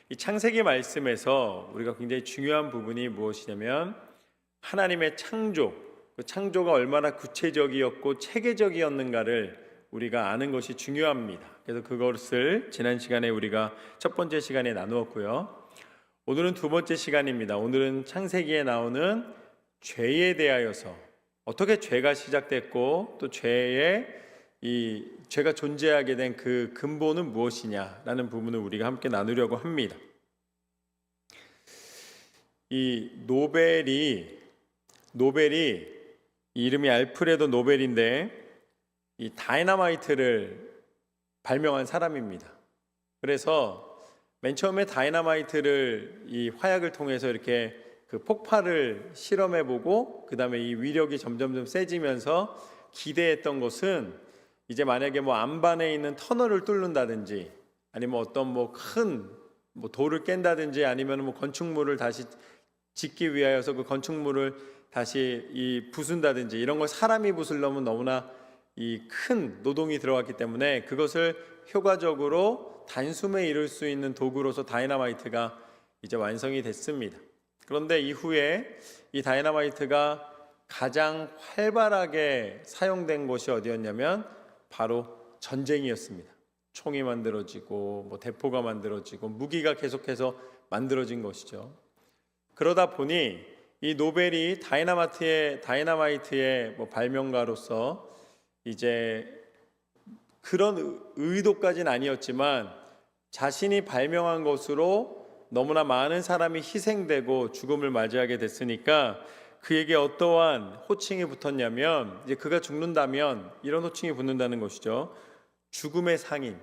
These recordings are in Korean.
이 창세기 말씀에서 우리가 굉장히 중요한 부분이 무엇이냐면 하나님의 창조, 그 창조가 얼마나 구체적이었고 체계적이었는가를 우리가 아는 것이 중요합니다. 그래서 그것을 지난 시간에 우리가 첫 번째 시간에 나누었고요. 오늘은 두 번째 시간입니다. 오늘은 창세기에 나오는 죄에 대하여서 어떻게 죄가 시작됐고 또 죄가 존재하게 된 그 근본은 무엇이냐라는 부분을 우리가 함께 나누려고 합니다. 이 노벨이 이름이 알프레드 노벨인데 이 다이너마이트를 발명한 사람입니다. 그래서 맨 처음에 다이너마이트를 이 화약을 통해서 이렇게 그 폭발을 실험해보고 그 다음에 이 위력이 점점 세지면서 기대했던 것은 이제 만약에 안반에 있는 터널을 뚫는다든지 아니면 어떤 큰 돌을 깬다든지 아니면 건축물을 다시 짓기 위하여서 그 건축물을 다시 부순다든지 이런 걸 사람이 부수려면 너무나 이 큰 노동이 들어갔기 때문에 그것을 효과적으로 단숨에 이룰 수 있는 도구로서 다이너마이트가 이제 완성이 됐습니다. 그런데 이후에 이 다이너마이트가 가장 활발하게 사용된 곳이 어디였냐면 바로 전쟁이었습니다. 총이 만들어지고 대포가 만들어지고 무기가 계속해서 만들어진 것이죠. 그러다 보니 이 노벨이 다이너마이트의 발명가로서 이제 그런 의도까지는 아니었지만 자신이 발명한 것으로 너무나 많은 사람이 희생되고 죽음을 맞이하게 됐으니까 그에게 어떠한 호칭이 붙었냐면 이제 그가 죽는다면 이런 호칭이 붙는다는 것이죠. 죽음의 상인,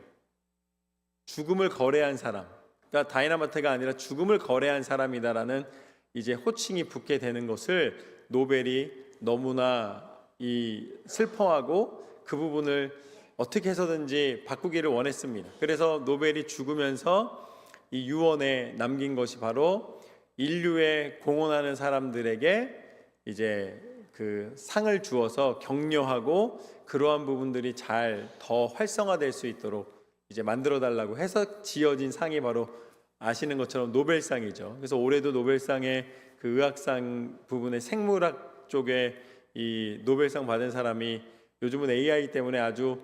죽음을 거래한 사람. 그러니까 다이너마이트가 아니라 죽음을 거래한 사람이다라는 이제 호칭이 붙게 되는 것을 노벨이 너무나 슬퍼하고 그 부분을 어떻게 해서든지 바꾸기를 원했습니다. 그래서 노벨이 죽으면서 이 유언에 남긴 것이 바로 인류에 공헌하는 사람들에게 이제 그 상을 주어서 격려하고 그러한 부분들이 잘 더 활성화될 수 있도록 이제 만들어 달라고 해서 지어진 상이 바로 아시는 것처럼 노벨상이죠. 그래서 올해도 노벨상의 그 의학상 부분의 생물학 쪽에 이 노벨상 받은 사람이 요즘은 AI 때문에 아주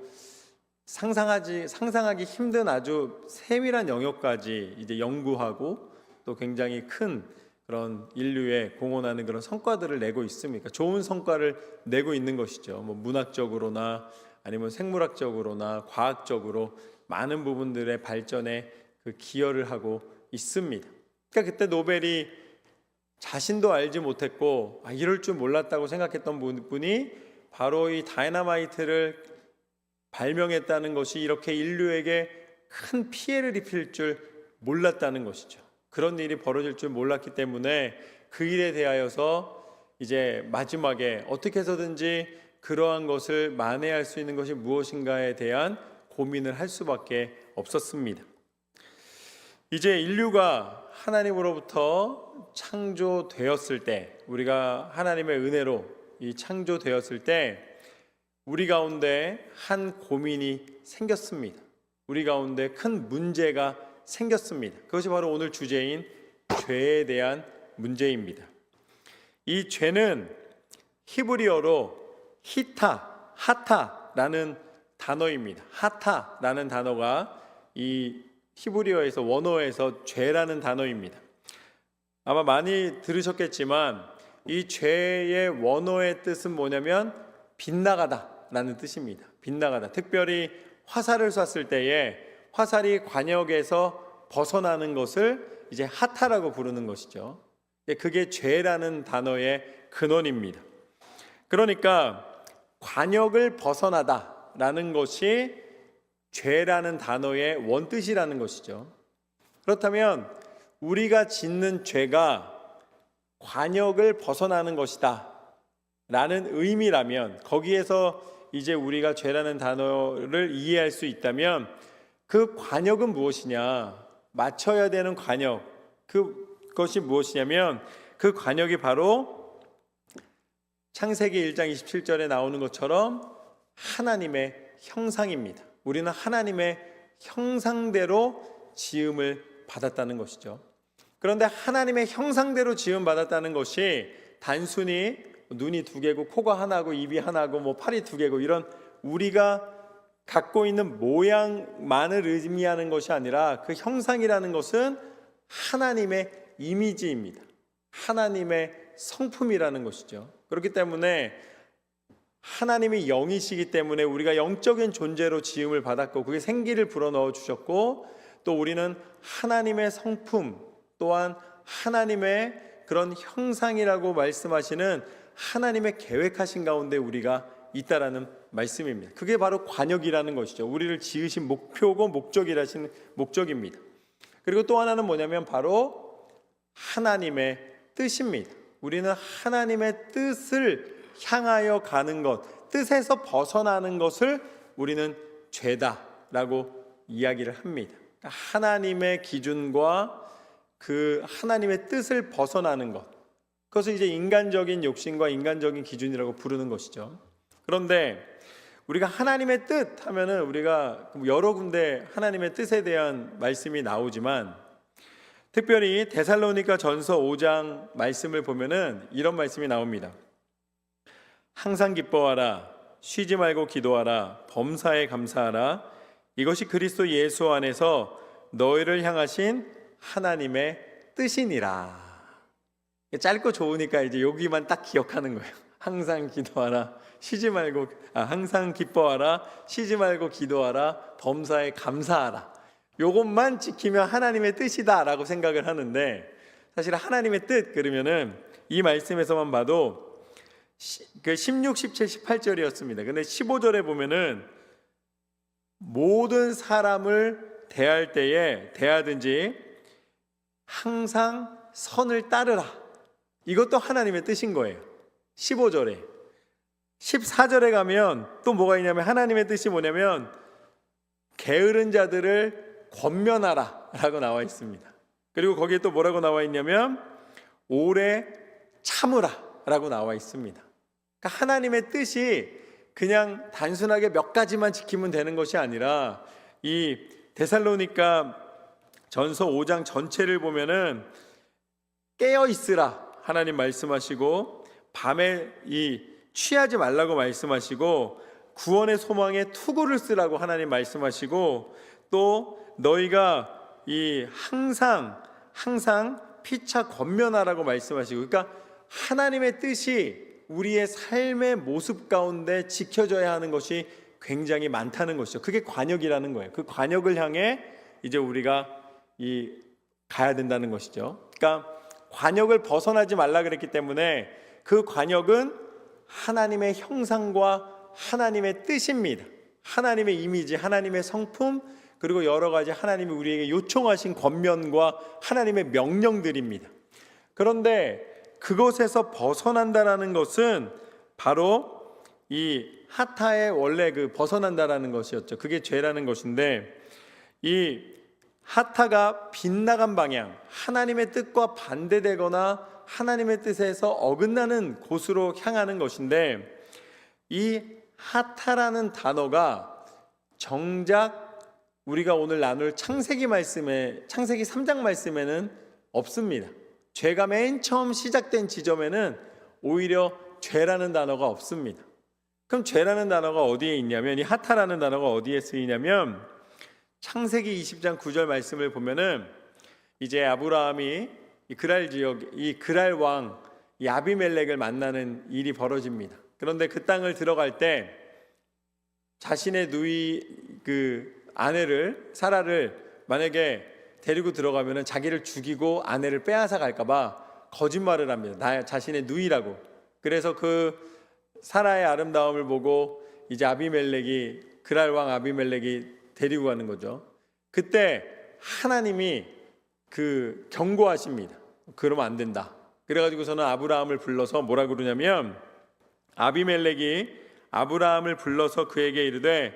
상상하기 힘든 아주 세밀한 영역까지 이제 연구하고 또 굉장히 큰 그런 인류에 공헌하는 그런 성과들을 내고 있습니까? 좋은 성과를 내고 있는 것이죠. 문학적으로나 아니면 생물학적으로나 과학적으로 많은 부분들의 발전에 그 기여를 하고 있습니다. 그러니까 그때 노벨이 자신도 알지 못했고 이럴 줄 몰랐다고 생각했던 분이 바로 이 다이너마이트를 발명했다는 것이 이렇게 인류에게 큰 피해를 입힐 줄 몰랐다는 것이죠. 그런 일이 벌어질 줄 몰랐기 때문에 그 일에 대하여서 이제 마지막에 어떻게 해서든지 그러한 것을 만회할 수 있는 것이 무엇인가에 대한 고민을 할 수밖에 없었습니다. 이제 인류가 하나님으로부터 창조되었을 때, 우리가 하나님의 은혜로 이 창조되었을 때 우리 가운데 한 고민이 생겼습니다. 우리 가운데 큰 문제가 생겼습니다. 그것이 바로 오늘 주제인 죄에 대한 문제입니다. 이 죄는 히브리어로 하타라는 단어입니다. 하타라는 단어가 이 히브리어에서 원어에서 죄라는 단어입니다. 아마 많이 들으셨겠지만 이 죄의 원어의 뜻은 뭐냐면 빗나가다라는 뜻입니다. 빗나가다. 특별히 화살을 쐈을 때에 화살이 관역에서 벗어나는 것을 이제 하타라고 부르는 것이죠. 그게 죄라는 단어의 근원입니다. 그러니까 관역을 벗어나다라는 것이 죄라는 단어의 원뜻이라는 것이죠. 그렇다면 우리가 짓는 죄가 관역을 벗어나는 것이다 라는 의미라면, 거기에서 이제 우리가 죄라는 단어를 이해할 수 있다면 그 관역은 무엇이냐, 맞춰야 되는 관역, 그것이 무엇이냐면 그 관역이 바로 창세기 1장 27절에 나오는 것처럼 하나님의 형상입니다. 우리는 하나님의 형상대로 지음을 받았다는 것이죠. 그런데 하나님의 형상대로 지음 받았다는 것이 단순히 눈이 두 개고 코가 하나고 입이 하나고 뭐 팔이 두 개고 이런 우리가 갖고 있는 모양만을 의미하는 것이 아니라 그 형상이라는 것은 하나님의 이미지입니다. 하나님의 성품이라는 것이죠. 그렇기 때문에 하나님이 영이시기 때문에 우리가 영적인 존재로 지음을 받았고 그게 생기를 불어넣어 주셨고 또 우리는 하나님의 성품 또한 하나님의 그런 형상이라고 말씀하시는 하나님의 계획하신 가운데 우리가 있다라는 말씀입니다. 그게 바로 관역이라는 것이죠. 우리를 지으신 목표고 목적이라신 목적입니다. 그리고 또 하나는 뭐냐면 바로 하나님의 뜻입니다. 우리는 하나님의 뜻을 향하여 가는 것, 뜻에서 벗어나는 것을 우리는 죄다라고 이야기를 합니다. 하나님의 기준과 그 하나님의 뜻을 벗어나는 것, 그것을 이제 인간적인 욕심과 인간적인 기준이라고 부르는 것이죠. 그런데 우리가 하나님의 뜻 하면은 우리가 여러 군데 하나님의 뜻에 대한 말씀이 나오지만 특별히 데살로니가 전서 5장 말씀을 보면은 이런 말씀이 나옵니다. 항상 기뻐하라, 쉬지 말고 기도하라, 범사에 감사하라. 이것이 그리스도 예수 안에서 너희를 향하신 하나님의 뜻이니라. 짧고 좋으니까 이제 여기만 딱 기억하는 거예요. 항상 기도하라, 쉬지 말고 항상 기뻐하라, 쉬지 말고 기도하라, 범사에 감사하라. 요것만 지키면 하나님의 뜻이다라고 생각을 하는데 사실 하나님의 뜻 그러면은 이 말씀에서만 봐도 그 16, 17, 18절이었습니다. 근데 15절에 보면은 모든 사람을 대할 때에 대하든지 항상 선을 따르라. 이것도 하나님의 뜻인 거예요. 15절에 14절에 가면 또 뭐가 있냐면 하나님의 뜻이 뭐냐면 게으른 자들을 권면하라 라고 나와 있습니다. 그리고 거기에 또 뭐라고 나와 있냐면 오래 참으라 라고 나와 있습니다. 그러니까 하나님의 뜻이 그냥 단순하게 몇 가지만 지키면 되는 것이 아니라 이 데살로니가 전서 5장 전체를 보면은 깨어 있으라 하나님 말씀하시고 밤에 이 취하지 말라고 말씀하시고 구원의 소망에 투구를 쓰라고 하나님 말씀하시고 또 너희가 이 항상 피차 권면하라고 말씀하시고 그러니까 하나님의 뜻이 우리의 삶의 모습 가운데 지켜져야 하는 것이 굉장히 많다는 것이죠. 그게 관역이라는 거예요. 그 관역을 향해 이제 우리가 가야 된다는 것이죠. 그러니까 관역을 벗어나지 말라 그랬기 때문에 그 관역은 하나님의 형상과 하나님의 뜻입니다. 하나님의 이미지, 하나님의 성품, 그리고 여러 가지 하나님이 우리에게 요청하신 권면과 하나님의 명령들입니다. 그런데 그것에서 벗어난다라는 것은 바로 이 하타의 원래 그 벗어난다라는 것이었죠. 그게 죄라는 것인데 이 하타가 빗나간 방향, 하나님의 뜻과 반대되거나 하나님의 뜻에서 어긋나는 곳으로 향하는 것인데 이 하타라는 단어가 정작 우리가 오늘 나눌 창세기 3장 말씀에는 없습니다. 죄가 맨 처음 시작된 지점에는 오히려 죄라는 단어가 없습니다. 그럼 죄라는 단어가 어디에 있냐면 이 하타라는 단어가 어디에 쓰이냐면 창세기 20장 9절 말씀을 보면은 이제 아브라함이 이 그랄 지역 이 그랄 왕 이 아비멜렉을 만나는 일이 벌어집니다. 그런데 그 땅을 들어갈 때 자신의 누이 그 아내를 사라를 만약에 데리고 들어가면은 자기를 죽이고 아내를 빼앗아 갈까봐 거짓말을 합니다. 나 자신의 누이라고. 그래서 그 사라의 아름다움을 보고 이제 아비멜렉이 그랄 왕 아비멜렉이 데리고 가는 거죠. 그때 하나님이 그 경고하십니다. 그러면 안 된다. 그래가지고서는 아브라함을 불러서 뭐라 그러냐면 아비멜렉이 아브라함을 불러서 그에게 이르되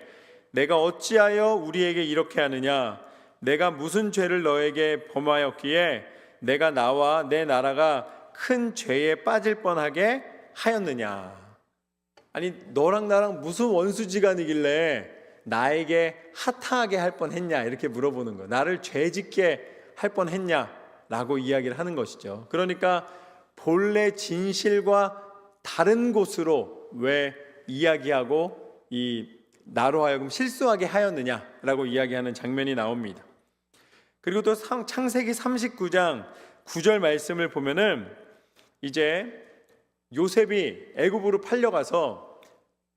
내가 어찌하여 우리에게 이렇게 하느냐 내가 무슨 죄를 너에게 범하였기에 내가 나와 내 나라가 큰 죄에 빠질 뻔하게 하였느냐. 아니 너랑 나랑 무슨 원수지간이길래 나에게 하타하게 할 뻔했냐 이렇게 물어보는 거예요. 나를 죄짓게 할 뻔했냐라고 이야기를 하는 것이죠. 그러니까 본래 진실과 다른 곳으로 왜 이야기하고 나로 하여금 실수하게 하였느냐라고 이야기하는 장면이 나옵니다. 그리고 또 창세기 39장 9절 말씀을 보면은 이제 요셉이 애굽으로 팔려가서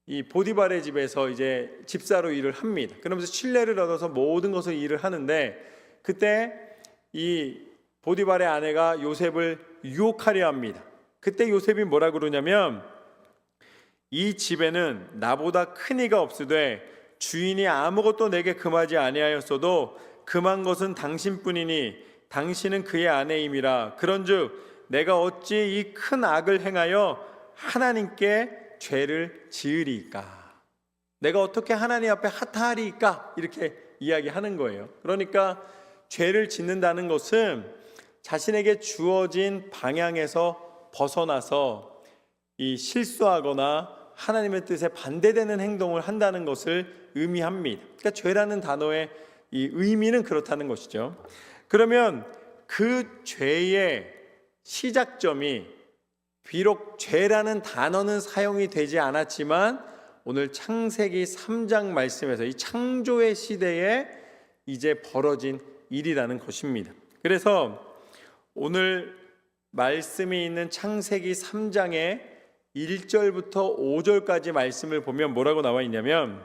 이 보디발의 집에서 이제 집사로 일을 합니다. 그러면서 신뢰를 얻어서 모든 것을 일을 하는데, 그때 이 보디발의 아내가 요셉을 유혹하려 합니다. 그때 요셉이 뭐라 그러냐면, 이 집에는 나보다 큰 이가 없으되 주인이 아무것도 내게 금하지 아니하였어도 금한 것은 당신뿐이니 당신은 그의 아내임이라. 그런즉 내가 어찌 이 큰 악을 행하여 하나님께 죄를 지으리이까? 내가 어떻게 하나님 앞에 하타하리이까? 이렇게 이야기하는 거예요. 그러니까 죄를 짓는다는 것은 자신에게 주어진 방향에서 벗어나서 이 실수하거나 하나님의 뜻에 반대되는 행동을 한다는 것을 의미합니다. 그러니까 죄라는 단어의 이 의미는 그렇다는 것이죠. 그러면 그 죄의 시작점이, 비록 죄라는 단어는 사용이 되지 않았지만 오늘 창세기 3장 말씀에서 이 창조의 시대에 이제 벌어진 일이라는 것입니다. 그래서 오늘 말씀이 있는 창세기 3장의 1절부터 5절까지 말씀을 보면 뭐라고 나와 있냐면,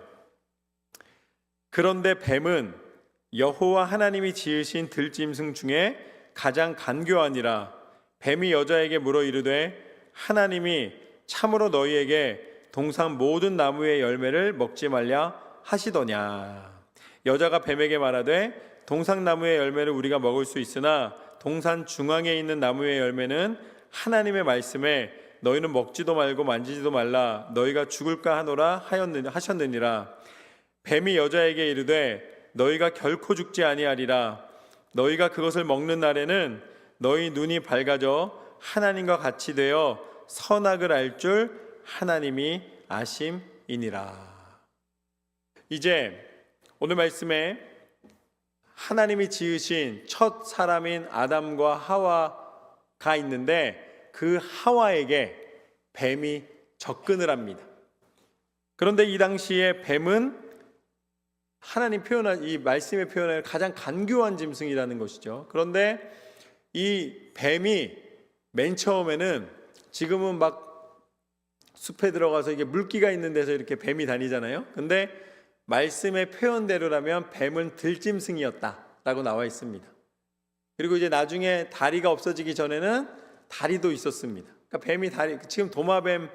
그런데 뱀은 여호와 하나님이 지으신 들짐승 중에 가장 간교하니라. 뱀이 여자에게 물어 이르되 하나님이 참으로 너희에게 동산 모든 나무의 열매를 먹지 말라 하시더냐. 여자가 뱀에게 말하되 동산나무의 열매를 우리가 먹을 수 있으나 동산 중앙에 있는 나무의 열매는 하나님의 말씀에 너희는 먹지도 말고 만지지도 말라 너희가 죽을까 하노라 하셨느니라. 뱀이 여자에게 이르되 너희가 결코 죽지 아니하리라. 너희가 그것을 먹는 날에는 너희 눈이 밝아져 하나님과 같이 되어 선악을 알 줄 하나님이 아심이니라. 이제 오늘 말씀에 하나님이 지으신 첫 사람인 아담과 하와가 있는데 그 하와에게 뱀이 접근을 합니다. 그런데 이 당시에 뱀은 하나님 표현한 이 말씀의 표현을 가장 간교한 짐승이라는 것이죠. 그런데 이 뱀이 맨 처음에는, 지금은 막 숲에 들어가서 이게 물기가 있는 데서 이렇게 뱀이 다니잖아요. 근데 말씀의 표현대로라면 뱀은 들짐승이었다라고 나와 있습니다. 그리고 이제 나중에 다리가 없어지기 전에는 다리도 있었습니다. 그러니까 뱀이 지금 도마뱀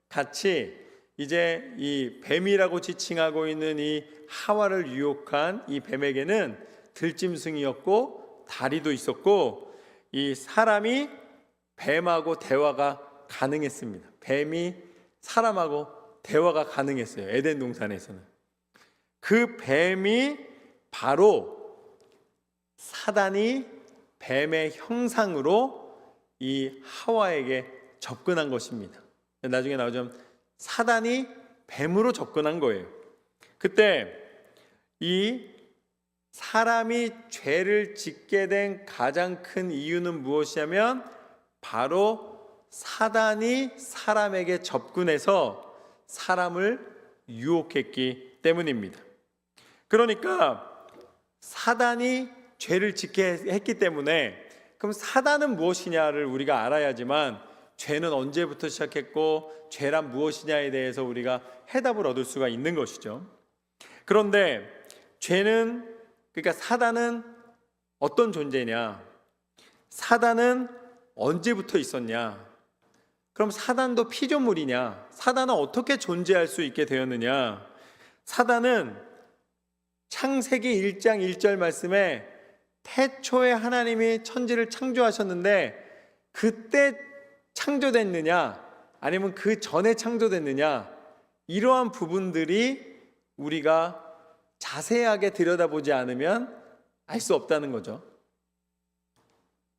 같이 이제 이 뱀이라고 지칭하고 있는 이 하와를 유혹한 이 뱀에게는 들짐승이었고 다리도 있었고, 이 사람이 뱀하고 대화가 가능했습니다. 뱀이 사람하고 대화가 가능했어요. 에덴 동산에서는. 그 뱀이 바로 사단이 뱀의 형상으로 이 하와에게 접근한 것입니다. 나중에 나오자면 사단이 뱀으로 접근한 거예요. 그때 이 사람이 죄를 짓게 된 가장 큰 이유는 무엇이냐면 바로 사단이 사람에게 접근해서 사람을 유혹했기 때문입니다. 그러니까 사단이 죄를 짓게 했기 때문에, 그럼 사단은 무엇이냐를 우리가 알아야지만 죄는 언제부터 시작했고 죄란 무엇이냐에 대해서 우리가 해답을 얻을 수가 있는 것이죠. 그런데 죄는, 그러니까 사단은 어떤 존재냐, 사단은 언제부터 있었냐, 그럼 사단도 피조물이냐, 사단은 어떻게 존재할 수 있게 되었느냐. 사단은 창세기 1장 1절 말씀에 태초에 하나님이 천지를 창조하셨는데 그때 창조됐느냐 아니면 그 전에 창조됐느냐, 이러한 부분들이 우리가 자세하게 들여다보지 않으면 알 수 없다는 거죠.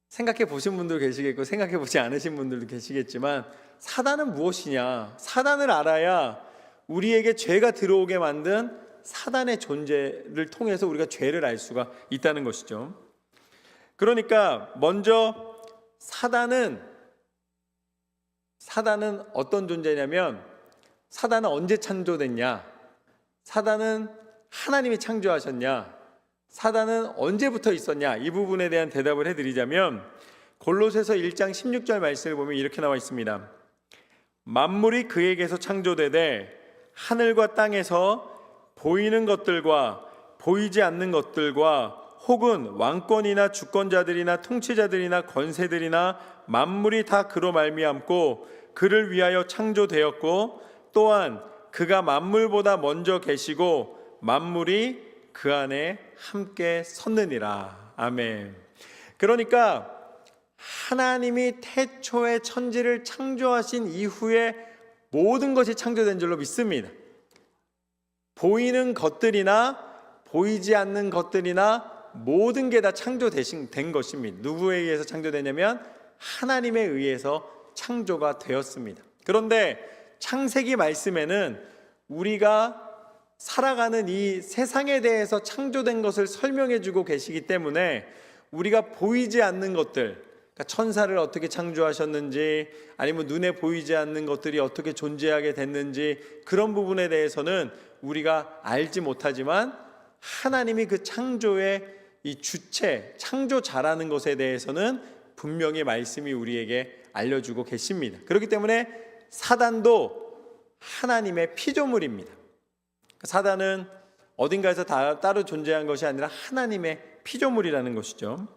생각해 보신 분도 계시겠고 생각해 보지 않으신 분들도 계시겠지만, 사단은 무엇이냐, 사단을 알아야 우리에게 죄가 들어오게 만든 사단의 존재를 통해서 우리가 죄를 알 수가 있다는 것이죠. 그러니까 먼저 사단은 어떤 존재냐면, 사단은 언제 창조됐냐? 사단은 하나님이 창조하셨냐? 사단은 언제부터 있었냐? 이 부분에 대한 대답을 해드리자면, 골로새서 1장 16절 말씀을 보면 이렇게 나와 있습니다. 만물이 그에게서 창조되되 하늘과 땅에서 보이는 것들과 보이지 않는 것들과 혹은 왕권이나 주권자들이나 통치자들이나 권세들이나 만물이 다 그로 말미암고 그를 위하여 창조되었고 또한 그가 만물보다 먼저 계시고 만물이 그 안에 함께 섰느니라. 아멘. 그러니까 하나님이 태초에 천지를 창조하신 이후에 모든 것이 창조된 줄로 믿습니다. 보이는 것들이나 보이지 않는 것들이나 모든 게 다 창조된 것입니다. 누구에 의해서 창조되냐면 하나님에 의해서 창조가 되었습니다. 그런데 창세기 말씀에는 우리가 살아가는 이 세상에 대해서 창조된 것을 설명해 주고 계시기 때문에 우리가 보이지 않는 것들, 그러니까 천사를 어떻게 창조하셨는지, 아니면 눈에 보이지 않는 것들이 어떻게 존재하게 됐는지, 그런 부분에 대해서는 우리가 알지 못하지만 하나님이 그 창조의 이 주체, 창조자라는 것에 대해서는 분명히 말씀이 우리에게 알려주고 계십니다. 그렇기 때문에 사단도 하나님의 피조물입니다. 사단은 어딘가에서 따로 존재한 것이 아니라 하나님의 피조물이라는 것이죠.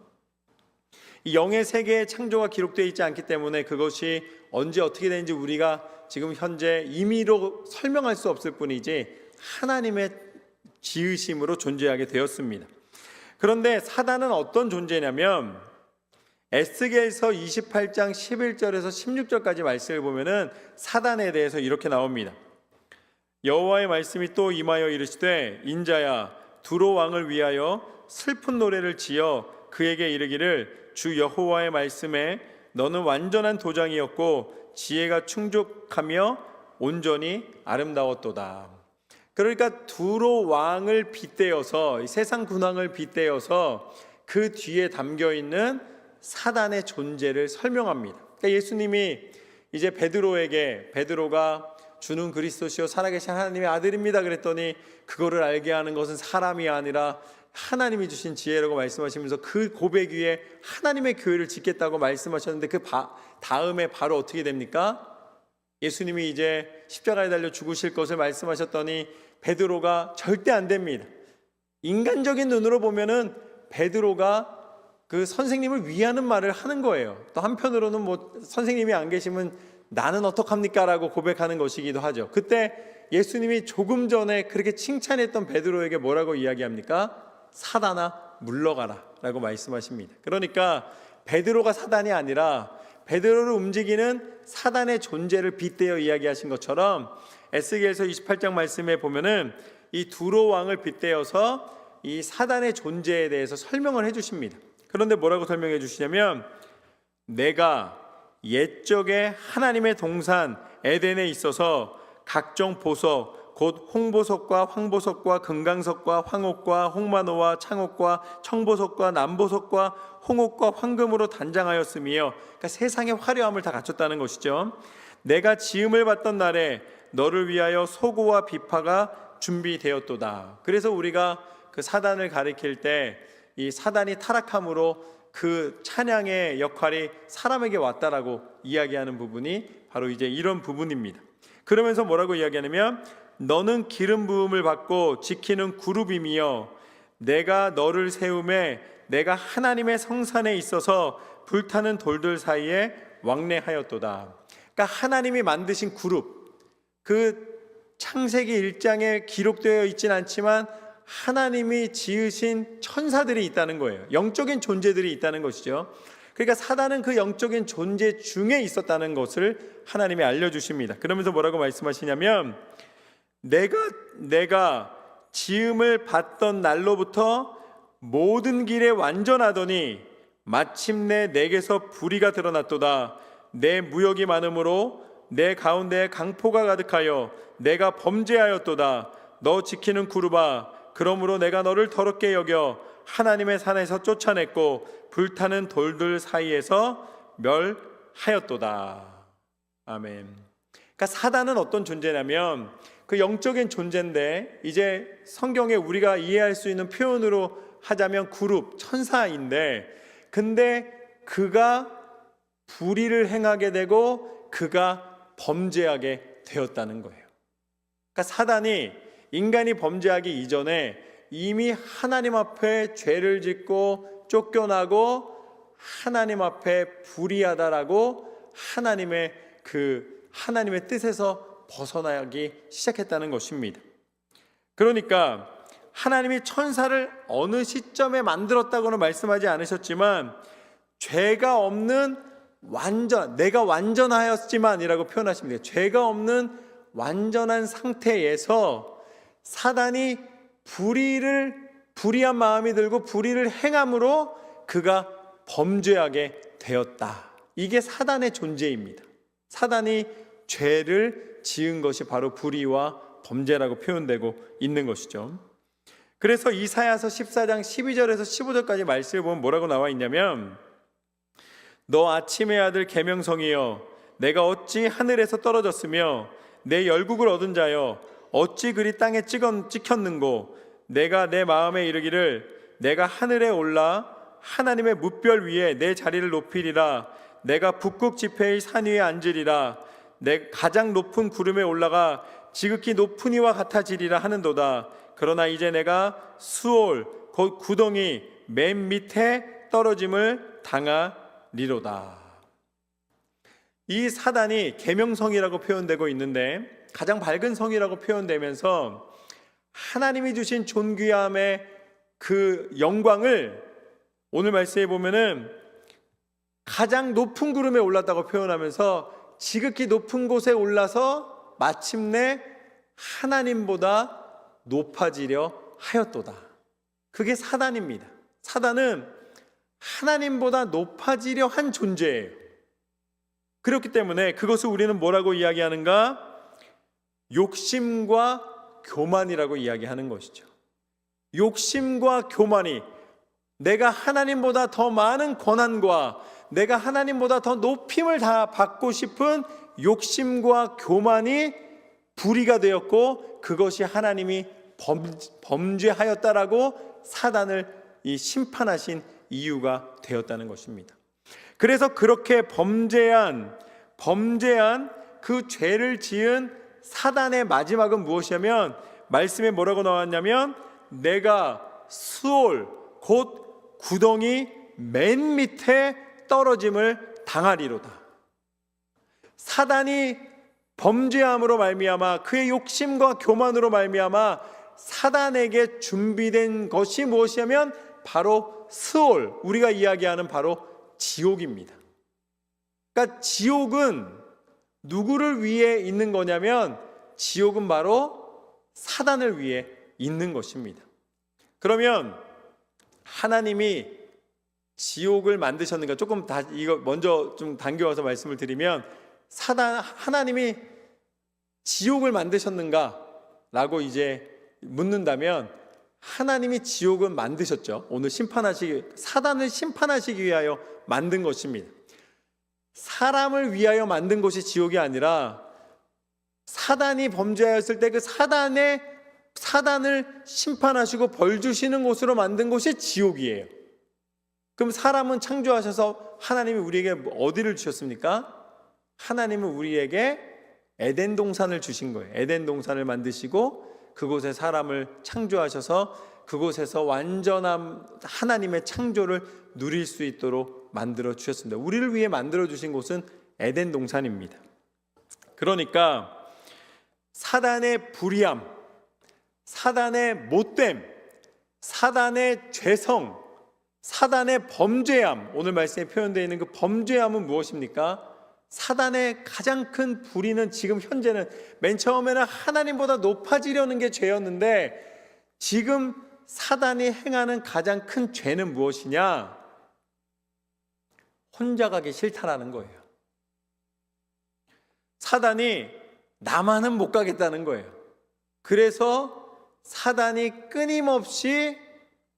이 영의 세계의 창조가 기록되어 있지 않기 때문에 그것이 언제 어떻게 되는지 우리가 지금 현재 임의로 설명할 수 없을 뿐이지 하나님의 지으심으로 존재하게 되었습니다. 그런데 사단은 어떤 존재냐면 에스겔서 28장 11절에서 16절까지 말씀을 보면은 사단에 대해서 이렇게 나옵니다. 여호와의 말씀이 또 임하여 이르시되 인자야 두로 왕을 위하여 슬픈 노래를 지어 그에게 이르기를 주 여호와의 말씀에 너는 완전한 도장이었고 지혜가 충족하며 온전히 아름다웠도다. 그러니까 두로 왕을 빗대어서 세상 군왕을 빗대어서 그 뒤에 담겨있는 사단의 존재를 설명합니다. 그러니까 예수님이 이제 베드로가 주는 그리스도시요 살아계신 하나님의 아들입니다 그랬더니 그거를 알게 하는 것은 사람이 아니라 하나님이 주신 지혜라고 말씀하시면서 그 고백 위에 하나님의 교회를 짓겠다고 말씀하셨는데 그 다음에 바로 어떻게 됩니까? 예수님이 이제 십자가에 달려 죽으실 것을 말씀하셨더니 베드로가 절대 안 됩니다. 인간적인 눈으로 보면은 베드로가 그 선생님을 위하는 말을 하는 거예요. 또 한편으로는 선생님이 안 계시면 나는 어떡합니까? 라고 고백하는 것이기도 하죠. 그때 예수님이 조금 전에 그렇게 칭찬했던 베드로에게 뭐라고 이야기합니까? 사단아 물러가라 라고 말씀하십니다. 그러니까 베드로가 사단이 아니라 베드로를 움직이는 사단의 존재를 빗대어 이야기하신 것처럼 에스겔서 28장 말씀에 보면은 이 두로 왕을 빗대어서 이 사단의 존재에 대해서 설명을 해주십니다. 그런데 뭐라고 설명해 주시냐면 내가 옛적에 하나님의 동산 에덴에 있어서 각종 보석 곧 홍보석과 황보석과 금강석과 황옥과 홍마노와 창옥과 청보석과 남보석과 홍옥과 황금으로 단장하였으며 그러니까 세상의 화려함을 다 갖췄다는 것이죠. 내가 지음을 받던 날에 너를 위하여 소고와 비파가 준비되었도다. 그래서 우리가 그 사단을 가리킬 때 이 사단이 타락함으로 그 찬양의 역할이 사람에게 왔다라고 이야기하는 부분이 바로 이제 이런 부분입니다. 그러면서 뭐라고 이야기하냐면 너는 기름 부음을 받고 지키는 그룹이며 내가 너를 세움에 내가 하나님의 성산에 있어서 불타는 돌들 사이에 왕래하였도다. 그러니까 하나님이 만드신 그룹, 그 창세기 1장에 기록되어 있진 않지만 하나님이 지으신 천사들이 있다는 거예요. 영적인 존재들이 있다는 것이죠. 그러니까 사단은 그 영적인 존재 중에 있었다는 것을 하나님이 알려주십니다. 그러면서 뭐라고 말씀하시냐면 내가 지음을 받던 날로부터 모든 길에 완전하더니 마침내 내게서 불의가 드러났도다. 내 무역이 많으므로 내 가운데에 강포가 가득하여 내가 범죄하였도다. 너 지키는 그룹아, 그러므로 내가 너를 더럽게 여겨 하나님의 산에서 쫓아냈고 불타는 돌들 사이에서 멸하였도다. 아멘. 그러니까 사단은 어떤 존재냐면 그 영적인 존재인데, 이제 성경에 우리가 이해할 수 있는 표현으로 하자면 그룹, 천사인데, 근데 그가 불의를 행하게 되고 그가 범죄하게 되었다는 거예요. 그러니까 사단이 인간이 범죄하기 이전에 이미 하나님 앞에 죄를 짓고 쫓겨나고 하나님 앞에 불의하다라고 하나님의 뜻에서 벗어나기 시작했다는 것입니다. 그러니까 하나님이 천사를 어느 시점에 만들었다고는 말씀하지 않으셨지만, 죄가 없는 내가 완전하였지만이라고 표현하십니다. 죄가 없는 완전한 상태에서 사단이 불의한 마음이 들고 불의를 행함으로 그가 범죄하게 되었다. 이게 사단의 존재입니다. 사단이 죄를 지은 것이 바로 불의와 범죄라고 표현되고 있는 것이죠. 그래서 이사야서 14장 12절에서 15절까지 말씀을 보면 뭐라고 나와 있냐면, 너 아침의 아들 계명성이여, 내가 어찌 하늘에서 떨어졌으며 내 열국을 얻은 자여, 어찌 그리 땅에 찍혔는고, 내가 내 마음에 이르기를 내가 하늘에 올라 하나님의 뭇별 위에 내 자리를 높이리라. 내가 북극 지폐의 산 위에 앉으리라. 내 가장 높은 구름에 올라가 지극히 높은 이와 같아지리라 하는도다. 그러나 이제 내가 수올 곧 구덩이 맨 밑에 떨어짐을 당하리로다. 이 사단이 계명성이라고 표현되고 있는데, 가장 밝은 성이라고 표현되면서 하나님이 주신 존귀함의 그 영광을 오늘 말씀에 보면은 가장 높은 구름에 올랐다고 표현하면서 지극히 높은 곳에 올라서 마침내 하나님보다 높아지려 하였도다. 그게 사단입니다. 사단은 하나님보다 높아지려 한 존재예요. 그렇기 때문에 그것을 우리는 뭐라고 이야기하는가? 욕심과 교만이라고 이야기하는 것이죠. 욕심과 교만이, 내가 하나님보다 더 많은 권한과 내가 하나님보다 더 높임을 다 받고 싶은 욕심과 교만이 불의가 되었고, 그것이 하나님이 범죄하였다라고 사단을 심판하신 이유가 되었다는 것입니다. 그래서 그렇게 범죄한 그 죄를 지은 사단의 마지막은 무엇이냐면, 말씀에 뭐라고 나왔냐면, 내가 수올 곧 구덩이 맨 밑에 떨어짐을 당하리로다. 사단이 범죄함으로 말미암아, 그의 욕심과 교만으로 말미암아 사단에게 준비된 것이 무엇이냐면 바로 스올, 우리가 이야기하는 바로 지옥입니다. 그러니까 지옥은 누구를 위해 있는 거냐면, 지옥은 바로 사단을 위해 있는 것입니다. 그러면 하나님이 지옥을 만드셨는가? 조금 이거 먼저 좀 당겨와서 말씀을 드리면, 하나님이 지옥을 만드셨는가? 라고 이제 묻는다면, 하나님이 지옥을 만드셨죠. 오늘 사단을 심판하시기 위하여 만든 것입니다. 사람을 위하여 만든 것이 지옥이 아니라, 사단이 범죄하였을 때 그 사단을 심판하시고 벌 주시는 곳으로 만든 곳이 지옥이에요. 그럼 사람은 창조하셔서 하나님이 우리에게 어디를 주셨습니까? 하나님은 우리에게 에덴 동산을 주신 거예요. 에덴 동산을 만드시고 그곳에 사람을 창조하셔서 그곳에서 완전한 하나님의 창조를 누릴 수 있도록 만들어 주셨습니다. 우리를 위해 만들어 주신 곳은 에덴 동산입니다. 그러니까 사단의 불의함, 사단의 못됨, 사단의 죄성, 사단의 범죄함, 오늘 말씀에 표현되어 있는 그 범죄함은 무엇입니까? 사단의 가장 큰 불의는 지금 현재는, 맨 처음에는 하나님보다 높아지려는 게 죄였는데, 지금 사단이 행하는 가장 큰 죄는 무엇이냐? 혼자 가기 싫다라는 거예요. 사단이 나만은 못 가겠다는 거예요. 그래서 사단이 끊임없이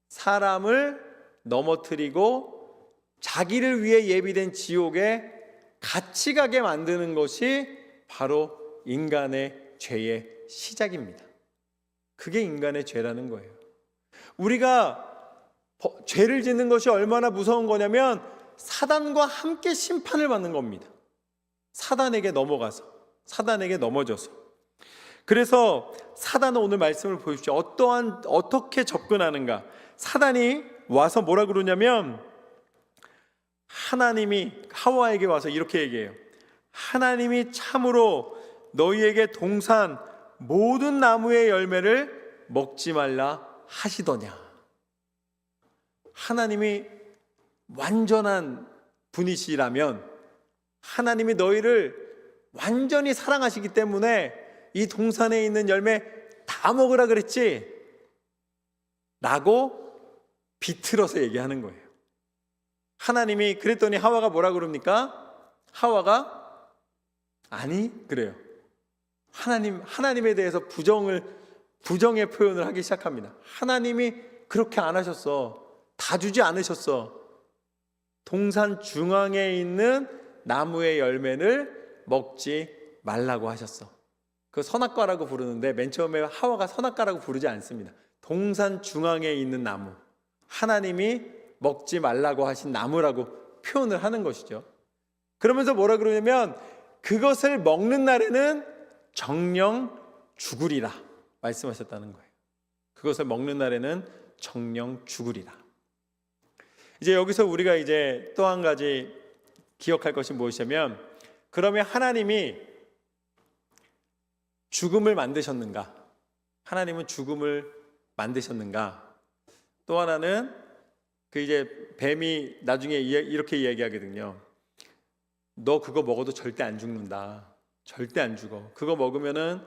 사람을 넘어뜨리고 자기를 위해 예비된 지옥에 같이 가게 만드는 것이 바로 인간의 죄의 시작입니다. 그게 인간의 죄라는 거예요. 우리가 죄를 짓는 것이 얼마나 무서운 거냐면 사단과 함께 심판을 받는 겁니다. 사단에게 넘어가서, 사단에게 넘어져서. 그래서 사단은 오늘 말씀을 보십시오. 어떻게 접근하는가? 사단이 와서 뭐라 그러냐면 하나님이 하와에게 와서 이렇게 얘기해요. 하나님이 참으로 너희에게 동산 모든 나무의 열매를 먹지 말라 하시더냐. 하나님이 완전한 분이시라면, 하나님이 너희를 완전히 사랑하시기 때문에 이 동산에 있는 열매 다 먹으라 그랬지 라고 비틀어서 얘기하는 거예요. 하나님이 그랬더니 하와가 뭐라 그럽니까? 하와가 아니 그래요. 하나님에 대해서 부정의 표현을 하기 시작합니다. 하나님이 그렇게 안 하셨어. 다 주지 않으셨어. 동산 중앙에 있는 나무의 열매를 먹지 말라고 하셨어. 그 선악과라고 부르는데 맨 처음에 하와가 선악과라고 부르지 않습니다. 동산 중앙에 있는 나무, 하나님이 먹지 말라고 하신 나무라고 표현을 하는 것이죠. 그러면서 뭐라 그러냐면 그것을 먹는 날에는 정령 죽으리라 말씀하셨다는 거예요. 그것을 먹는 날에는 정령 죽으리라. 이제 여기서 우리가 이제 또 한 가지 기억할 것이 무엇이냐면, 그러면 하나님이 죽음을 만드셨는가? 하나님은 죽음을 만드셨는가? 또 하나는 그 이제 뱀이 나중에 이렇게 이야기하거든요. 너 그거 먹어도 절대 안 죽는다. 절대 안 죽어. 그거 먹으면은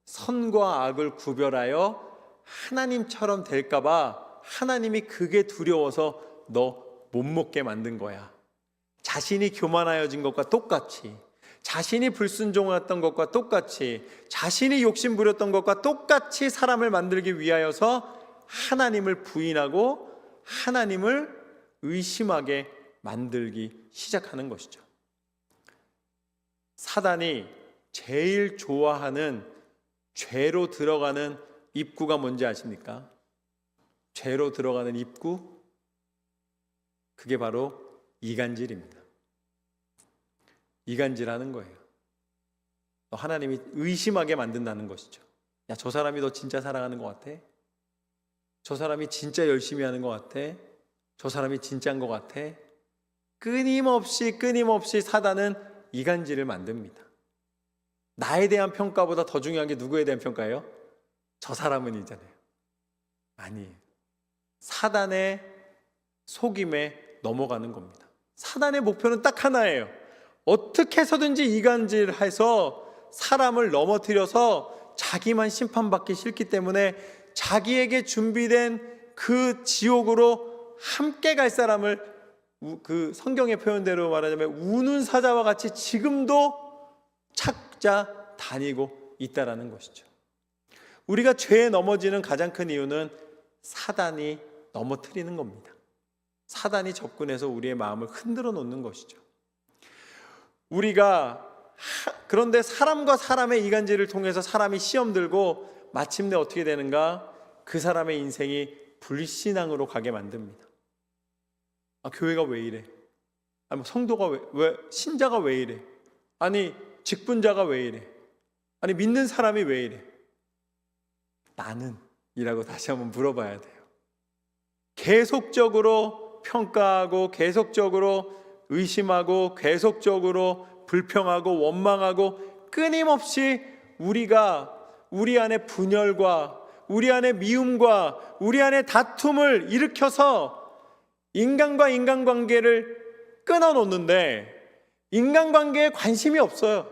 선과 악을 구별하여 하나님처럼 될까봐 하나님이 그게 두려워서 너 못 먹게 만든 거야. 자신이 교만하여진 것과 똑같이, 자신이 불순종했던 것과 똑같이, 자신이 욕심 부렸던 것과 똑같이 사람을 만들기 위하여서 하나님을 부인하고 하나님을 의심하게 만들기 시작하는 것이죠. 사단이 제일 좋아하는 죄로 들어가는 입구가 뭔지 아십니까? 죄로 들어가는 입구? 그게 바로 이간질입니다. 이간질하는 거예요. 하나님이 의심하게 만든다는 것이죠. 야, 저 사람이 너 진짜 사랑하는 것 같아? 저 사람이 진짜 열심히 하는 것 같아? 저 사람이 진짜인 것 같아? 끊임없이 사단은 이간질을 만듭니다. 나에 대한 평가보다 더 중요한 게 누구에 대한 평가예요? 저 사람은 이잖아요. 아니에요. 사단의 속임에 넘어가는 겁니다. 사단의 목표는 딱 하나예요. 어떻게 해서든지 이간질해서 사람을 넘어뜨려서 자기만 심판받기 싫기 때문에 자기에게 준비된 그 지옥으로 함께 갈 사람을, 그 성경의 표현대로 말하자면 우는 사자와 같이 지금도 찾아 다니고 있다라는 것이죠. 우리가 죄에 넘어지는 가장 큰 이유는 사단이 넘어뜨리는 겁니다. 사단이 접근해서 우리의 마음을 흔들어 놓는 것이죠. 그런데 사람과 사람의 이간질을 통해서 사람이 시험 들고 마침내 어떻게 되는가? 그 사람의 인생이 불신앙으로 가게 만듭니다. 아, 교회가 왜 이래? 아니, 성도가 왜 신자가 왜 이래? 아니, 직분자가 왜 이래? 아니, 믿는 사람이 왜 이래? 나는? 이라고 다시 한번 물어봐야 돼요. 계속적으로 평가하고, 계속적으로 의심하고, 계속적으로 불평하고 원망하고, 끊임없이 우리 안에 분열과 우리 안에 미움과 우리 안에 다툼을 일으켜서 인간과 인간관계를 끊어놓는데 인간관계에 관심이 없어요.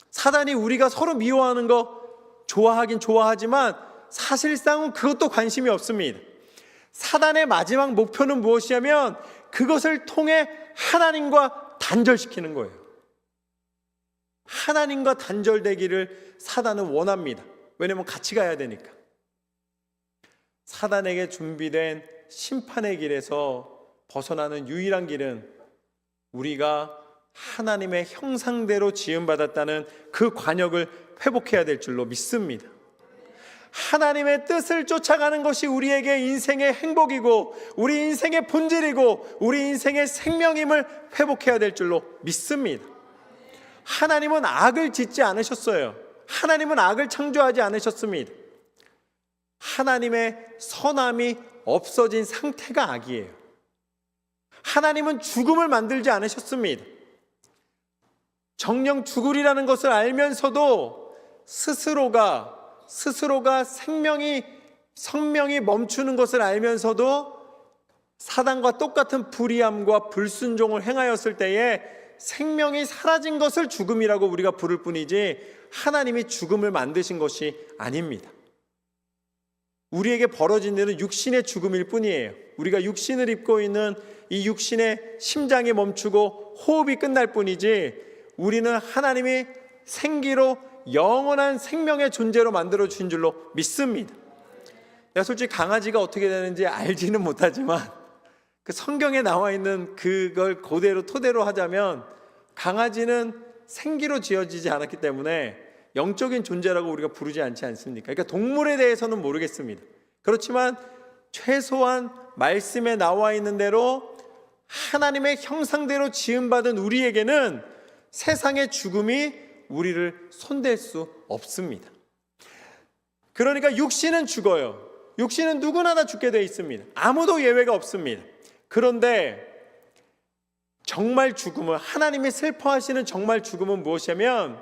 사단이 우리가 서로 미워하는 거 좋아하긴 좋아하지만 사실상은 그것도 관심이 없습니다. 사단의 마지막 목표는 무엇이냐면 그것을 통해 하나님과 단절시키는 거예요. 하나님과 단절되기를 사단은 원합니다. 왜냐하면 같이 가야 되니까. 사단에게 준비된 심판의 길에서 벗어나는 유일한 길은 우리가 하나님의 형상대로 지음받았다는 그 관역을 회복해야 될 줄로 믿습니다. 하나님의 뜻을 쫓아가는 것이 우리에게 인생의 행복이고 우리 인생의 본질이고 우리 인생의 생명임을 회복해야 될 줄로 믿습니다. 하나님은 악을 짓지 않으셨어요. 하나님은 악을 창조하지 않으셨습니다. 하나님의 선함이 없어진 상태가 악이에요. 하나님은 죽음을 만들지 않으셨습니다. 정령 죽으리라는 것을 알면서도 스스로가 생명이 멈추는 것을 알면서도 사단과 똑같은 불의함과 불순종을 행하였을 때에 생명이 사라진 것을 죽음이라고 우리가 부를 뿐이지 하나님이 죽음을 만드신 것이 아닙니다. 우리에게 벌어진 일은 육신의 죽음일 뿐이에요. 우리가 육신을 입고 있는 이 육신의 심장이 멈추고 호흡이 끝날 뿐이지 우리는 하나님이 생기로 영원한 생명의 존재로 만들어 주신 줄로 믿습니다. 내가 솔직히 강아지가 어떻게 되는지 알지는 못하지만 그 성경에 나와 있는 그걸 그대로 토대로 하자면 강아지는 생기로 지어지지 않았기 때문에 영적인 존재라고 우리가 부르지 않지 않습니까? 그러니까 동물에 대해서는 모르겠습니다. 그렇지만 최소한 말씀에 나와 있는 대로 하나님의 형상대로 지음받은 우리에게는 세상의 죽음이 우리를 손댈 수 없습니다. 그러니까 육신은 죽어요. 육신은 누구나 다 죽게 되어 있습니다. 아무도 예외가 없습니다. 그런데 정말 죽음은, 하나님이 슬퍼하시는 정말 죽음은 무엇이냐면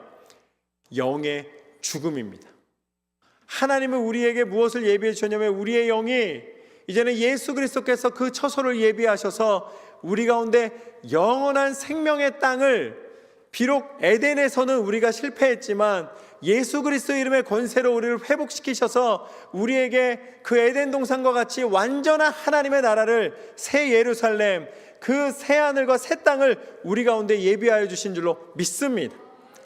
영의 죽음입니다. 하나님은 우리에게 무엇을 예비해 주셨냐면 우리의 영이 이제는 예수 그리스도께서 그 처소를 예비하셔서 우리 가운데 영원한 생명의 땅을, 비록 에덴에서는 우리가 실패했지만 예수 그리스도의 이름의 권세로 우리를 회복시키셔서 우리에게 그 에덴 동산과 같이 완전한 하나님의 나라를, 새 예루살렘, 그 새 하늘과 새 땅을 우리 가운데 예비하여 주신 줄로 믿습니다.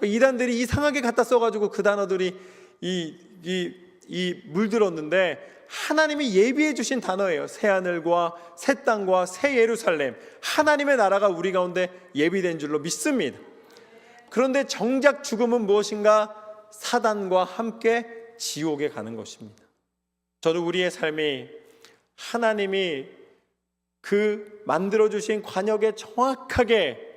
이단들이 이상하게 갖다 써가지고 그 단어들이 물들었는데 하나님이 예비해 주신 단어예요. 새 하늘과 새 땅과 새 예루살렘, 하나님의 나라가 우리 가운데 예비된 줄로 믿습니다. 그런데 정작 죽음은 무엇인가? 사단과 함께 지옥에 가는 것입니다. 저는 우리의 삶이 하나님이 그 만들어주신 관역에 정확하게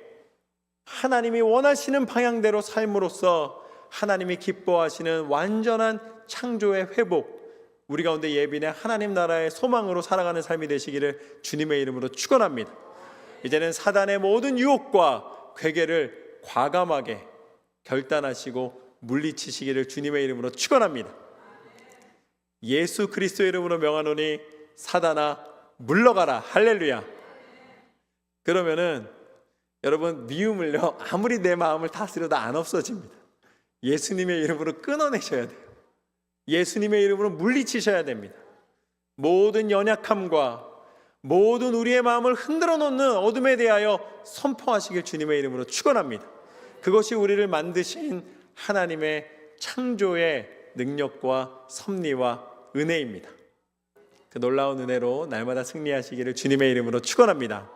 하나님이 원하시는 방향대로 삶으로써 하나님이 기뻐하시는 완전한 창조의 회복, 우리 가운데 예비된 하나님 나라의 소망으로 살아가는 삶이 되시기를 주님의 이름으로 축원합니다. 이제는 사단의 모든 유혹과 괴계를 과감하게 결단하시고 물리치시기를 주님의 이름으로 축원합니다. 예수 그리스도의 이름으로 명하노니 사단아 물러가라. 할렐루야. 그러면은 여러분, 미움을요 아무리 내 마음을 다스려도 안 없어집니다. 예수님의 이름으로 끊어내셔야 돼요. 예수님의 이름으로 물리치셔야 됩니다. 모든 연약함과 모든 우리의 마음을 흔들어 놓는 어둠에 대하여 선포하시길 주님의 이름으로 축원합니다. 그것이 우리를 만드신 하나님의 창조의 능력과 섭리와 은혜입니다. 그 놀라운 은혜로 날마다 승리하시기를 주님의 이름으로 축원합니다.